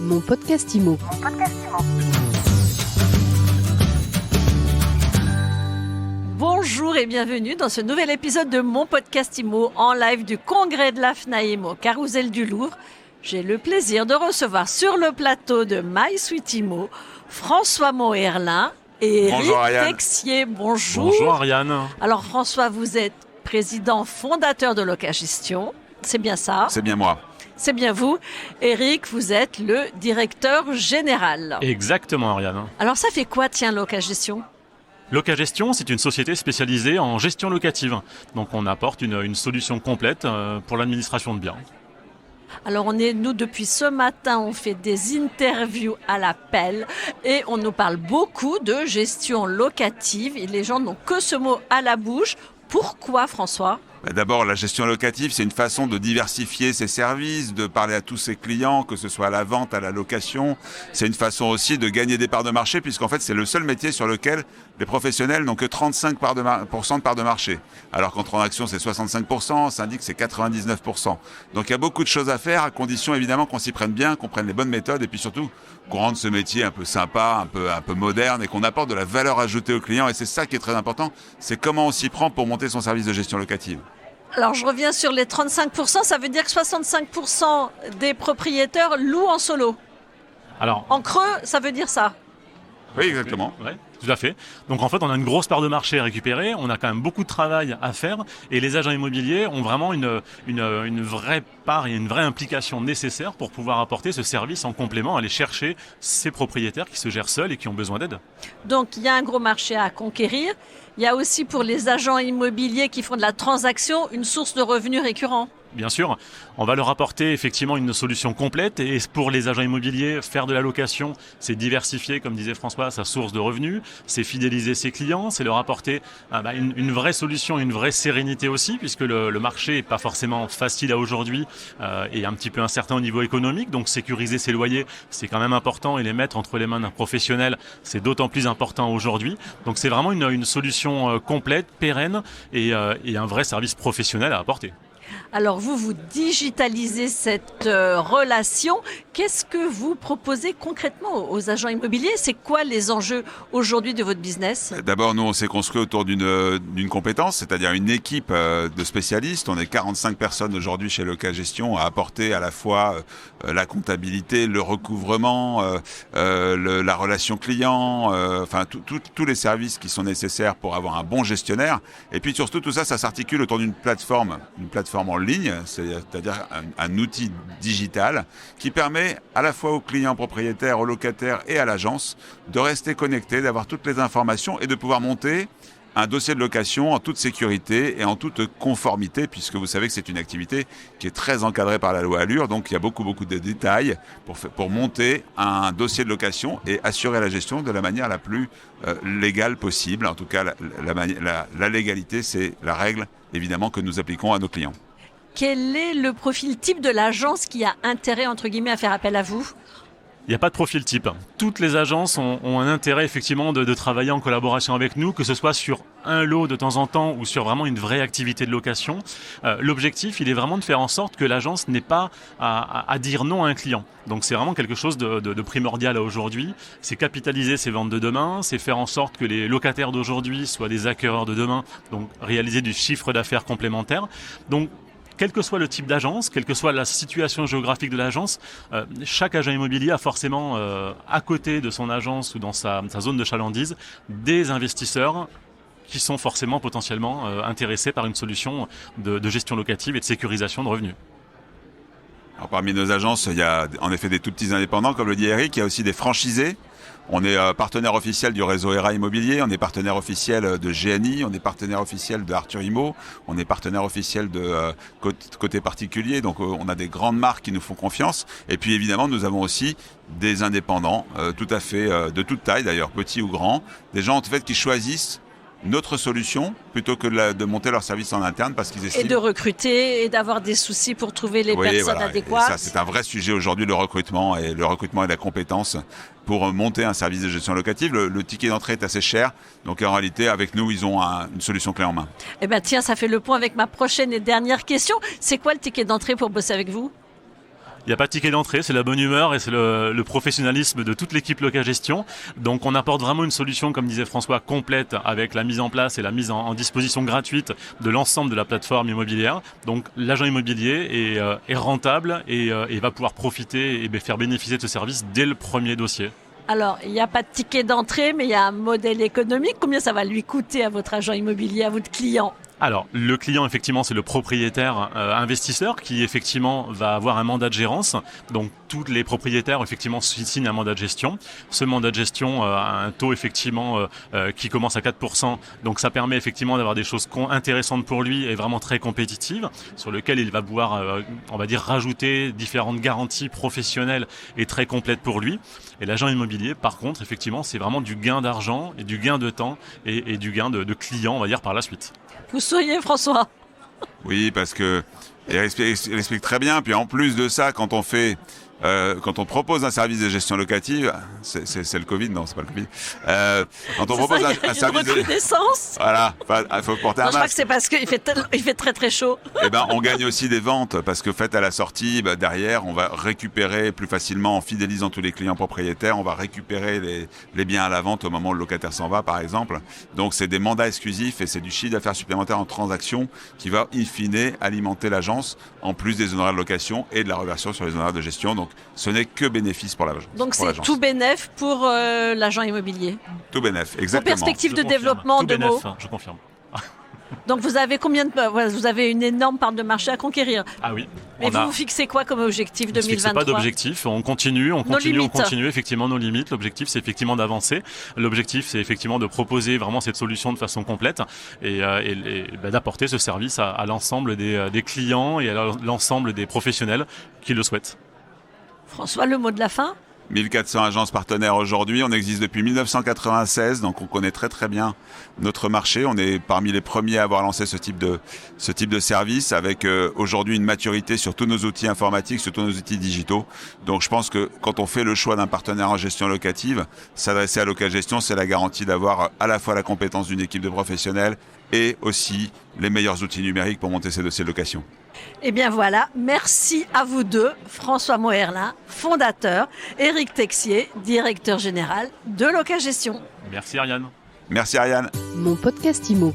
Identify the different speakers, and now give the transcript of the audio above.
Speaker 1: Mon podcast IMO.
Speaker 2: Bonjour et bienvenue dans ce nouvel épisode de Mon podcast IMO en live du congrès de la FNAIM au Carrousel du Louvre. J'ai le plaisir de recevoir sur le plateau de My Sweet IMO François Moerlin et Eric Texier. Bonjour.
Speaker 3: Bonjour Ariane.
Speaker 2: Alors François, vous êtes président fondateur de Locagestion, c'est bien ça?
Speaker 4: C'est bien moi.
Speaker 2: C'est bien vous. Eric, vous êtes le directeur général.
Speaker 3: Exactement Ariane.
Speaker 2: Alors ça fait quoi, tiens, Locagestion?
Speaker 3: Locagestion, c'est une société spécialisée en gestion locative. Donc on apporte une solution complète pour l'administration de biens.
Speaker 2: Alors nous depuis ce matin, on fait des interviews à l'appel et on nous parle beaucoup de gestion locative et les gens n'ont que ce mot à la bouche. Pourquoi, François ?
Speaker 4: D'abord, la gestion locative, c'est une façon de diversifier ses services, de parler à tous ses clients, que ce soit à la vente, à la location. C'est une façon aussi de gagner des parts de marché, puisqu'en fait, c'est le seul métier sur lequel les professionnels n'ont que 35% de parts de marché. Alors qu'en transaction, c'est 65%, en syndic, c'est 99%. Donc il y a beaucoup de choses à faire, à condition évidemment qu'on s'y prenne bien, qu'on prenne les bonnes méthodes, et puis surtout qu'on rende ce métier un peu sympa, un peu moderne, et qu'on apporte de la valeur ajoutée aux clients. Et c'est ça qui est très important, c'est comment on s'y prend pour monter son service de gestion locative.
Speaker 2: Alors je reviens sur les 35%, ça veut dire que 65% des propriétaires louent en solo.
Speaker 3: Alors,
Speaker 2: en creux, ça veut dire ça.
Speaker 4: Oui, exactement.
Speaker 3: Ouais, tout à fait. Donc en fait, on a une grosse part de marché à récupérer, on a quand même beaucoup de travail à faire et les agents immobiliers ont vraiment une vraie part et une vraie implication nécessaire pour pouvoir apporter ce service en complément, aller chercher ces propriétaires qui se gèrent seuls et qui ont besoin d'aide.
Speaker 2: Donc il y a un gros marché à conquérir. Il y a aussi pour les agents immobiliers qui font de la transaction une source de revenus récurrents.
Speaker 3: Bien sûr, on va leur apporter effectivement une solution complète et pour les agents immobiliers, faire de la location, c'est diversifier, comme disait François, sa source de revenus, c'est fidéliser ses clients, c'est leur apporter une vraie solution, une vraie sérénité aussi, puisque le marché n'est pas forcément facile à aujourd'hui et un petit peu incertain au niveau économique, donc sécuriser ses loyers, c'est quand même important et les mettre entre les mains d'un professionnel, c'est d'autant plus important aujourd'hui. Donc c'est vraiment une solution complète, pérenne et un vrai service professionnel à apporter.
Speaker 2: Alors vous digitalisez cette relation. Qu'est-ce que vous proposez concrètement aux agents immobiliers? C'est quoi les enjeux aujourd'hui de votre business?
Speaker 4: D'abord, nous, on s'est construit autour d'une compétence, c'est-à-dire une équipe de spécialistes. On est 45 personnes aujourd'hui chez Locagestion à apporter à la fois la comptabilité, le recouvrement, la relation client, enfin tous les services qui sont nécessaires pour avoir un bon gestionnaire. Et puis surtout, tout ça, ça s'articule autour d'une plateforme en ligne, c'est-à-dire un outil digital qui permet à la fois aux clients propriétaires, aux locataires et à l'agence de rester connectés, d'avoir toutes les informations et de pouvoir monter un dossier de location en toute sécurité et en toute conformité, puisque vous savez que c'est une activité qui est très encadrée par la loi Allure, donc il y a beaucoup de détails pour monter un dossier de location et assurer la gestion de la manière la plus légale possible. En tout cas, la légalité, c'est la règle évidemment que nous appliquons à nos clients.
Speaker 2: Quel est le profil type de l'agence qui a intérêt, entre guillemets, à faire appel à vous ?
Speaker 3: Il n'y a pas de profil type. Toutes les agences ont un intérêt effectivement de travailler en collaboration avec nous, que ce soit sur un lot de temps en temps ou sur vraiment une vraie activité de location. L'objectif, il est vraiment de faire en sorte que l'agence n'ait pas à dire non à un client. Donc c'est vraiment quelque chose de primordial à aujourd'hui. C'est capitaliser ses ventes de demain, c'est faire en sorte que les locataires d'aujourd'hui soient des acquéreurs de demain, donc réaliser du chiffre d'affaires complémentaire. Donc quel que soit le type d'agence, quelle que soit la situation géographique de l'agence, chaque agent immobilier a forcément à côté de son agence ou dans sa zone de chalandise des investisseurs qui sont forcément potentiellement intéressés par une solution de gestion locative et de sécurisation de revenus.
Speaker 4: Alors, parmi nos agences, il y a en effet des tout petits indépendants, comme le dit Eric, il y a aussi des franchisés. On est partenaire officiel du réseau ERA Immobilier, on est partenaire officiel de GNI, on est partenaire officiel de Arthur Immo, on est partenaire officiel de côté particulier, donc on a des grandes marques qui nous font confiance. Et puis évidemment, nous avons aussi des indépendants, tout à fait de toute taille d'ailleurs, petits ou grands, des gens en fait qui choisissent notre solution plutôt que de monter leur service en interne parce qu'ils estiment...
Speaker 2: Et de recruter et d'avoir des soucis pour trouver les personnes adéquates.
Speaker 4: Et ça, c'est un vrai sujet aujourd'hui, le recrutement et la compétence pour monter un service de gestion locative. Le ticket d'entrée est assez cher, donc en réalité, avec nous, ils ont une solution clé en main.
Speaker 2: Eh bien tiens, ça fait le point avec ma prochaine et dernière question. C'est quoi le ticket d'entrée pour bosser avec vous ?
Speaker 3: Il n'y a pas de ticket d'entrée, c'est la bonne humeur et c'est le professionnalisme de toute l'équipe Locagestion. Donc on apporte vraiment une solution, comme disait François, complète avec la mise en place et la mise en disposition gratuite de l'ensemble de la plateforme immobilière. Donc l'agent immobilier est rentable et va pouvoir profiter et faire bénéficier de ce service dès le premier dossier.
Speaker 2: Alors, il n'y a pas de ticket d'entrée, mais il y a un modèle économique. Combien ça va lui coûter à votre agent immobilier, à votre client ?
Speaker 3: Alors, le client, effectivement, c'est le propriétaire investisseur qui, effectivement, va avoir un mandat de gérance. Donc, tous les propriétaires, effectivement, signent un mandat de gestion. Ce mandat de gestion a un taux, effectivement, qui commence à 4%. Donc, ça permet, effectivement, d'avoir des choses intéressantes pour lui et vraiment très compétitives, sur lesquelles il va pouvoir, on va dire, rajouter différentes garanties professionnelles et très complètes pour lui. Et l'agent immobilier, par contre, effectivement, c'est vraiment du gain d'argent et du gain de temps et du gain de clients, on va dire, par la suite.
Speaker 2: Vous souriez, François ?
Speaker 4: Oui, parce que il explique très bien. Puis en plus de ça, quand on propose un service de gestion locative, c'est le Covid, non, c'est pas le Covid. Quand on propose un service de
Speaker 2: recrudescence.
Speaker 4: Voilà, il faut porter un masque.
Speaker 2: Je crois que c'est parce qu'il fait très très chaud.
Speaker 4: Eh ben, on gagne aussi des ventes parce que fait à la sortie, derrière, on va récupérer plus facilement en fidélisant tous les clients propriétaires, on va récupérer les biens à la vente au moment où le locataire s'en va, par exemple. Donc c'est des mandats exclusifs et c'est du chiffre d'affaires supplémentaire en transaction qui va in fine alimenter l'agence en plus des honoraires de location et de la reversion sur les honoraires de gestion. Donc ce n'est que bénéfice pour l'agence.
Speaker 2: Donc c'est tout bénef pour l'agent immobilier.
Speaker 4: Tout bénef, exactement.
Speaker 2: En perspective de développement,
Speaker 3: tout
Speaker 2: de mots.
Speaker 3: Je confirme.
Speaker 2: Donc vous avez vous avez une énorme part de marché à conquérir.
Speaker 3: Ah oui.
Speaker 2: Mais vous fixez quoi comme objectif 2023 ?
Speaker 3: On ne fixe pas d'objectif, on continue effectivement nos limites. L'objectif c'est effectivement d'avancer. L'objectif c'est effectivement de proposer vraiment cette solution de façon complète et d'apporter ce service à l'ensemble des clients et à l'ensemble des professionnels qui le souhaitent.
Speaker 2: François, le mot de la fin ?
Speaker 4: 1400 agences partenaires aujourd'hui, on existe depuis 1996, donc on connaît très très bien notre marché. On est parmi les premiers à avoir lancé ce type de service avec aujourd'hui une maturité sur tous nos outils informatiques, sur tous nos outils digitaux. Donc je pense que quand on fait le choix d'un partenaire en gestion locative, s'adresser à Locagestion, c'est la garantie d'avoir à la fois la compétence d'une équipe de professionnels et aussi les meilleurs outils numériques pour monter ces dossiers de location.
Speaker 2: Eh bien voilà, merci à vous deux, François Moherlin, fondateur, Éric Texier, directeur général de Locagestion.
Speaker 3: Merci Ariane.
Speaker 4: Merci Ariane.
Speaker 1: Mon podcast IMO.